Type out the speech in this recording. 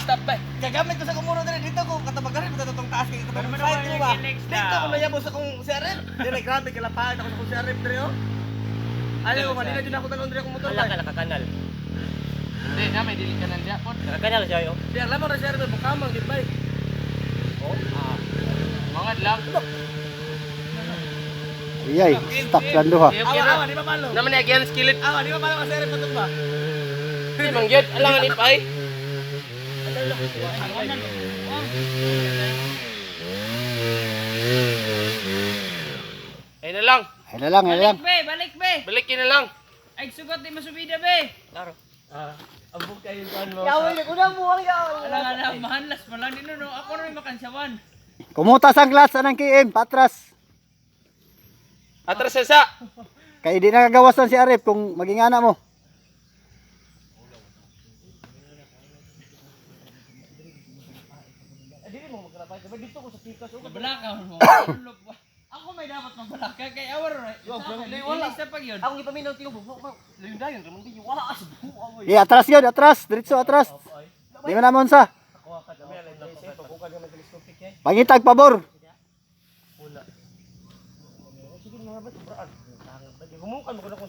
Stop ba? Gagamit ko sa kumuno dito ko katabagarin mo itong taas kay katong Pero side ko ba? yung legs Dito daw. ko nayabos akong CRF. Dire grabe kalapahan ako sa akong CRF dire oh. Ayaw ko manila din ako talon dire akong motor Wala ba. ka nakakanal. Hindi na may dili ka nandiya po. Nakakanal siya yo. Dire lamang ra CRF mo kamang gid bay. Oh, Mga lang. Iyay, stuck lang duha. Awa di ba malo? Naman ni again skillet. Awa di ba malo ka CRF mo ba? Di mangyod alangan ipay. Ay na lang. Ay na lang, ay na lang. Balik be. Balikin na lang. Ay sugot di masubida be. klaro. Abog kayo kan mo. Yawa ni kuna mo ang yawa. Ala mahanlas man lang dino no. Ako rin makansawan. Kumutas ang glass anang KM, patras. Atras sa. Kay di nakagawasan si Arif kung magingana mo. Balaka mo. Ako may dapat magbalaka kay awar right. Wala sa pag yun. Ako gipaminaw tilo bubo. Layon dayon ramon di wala as bubo. Atras yun, atras. Diretso, atras. Di man namon sa. Pangitag pabor. Gumukan mo ko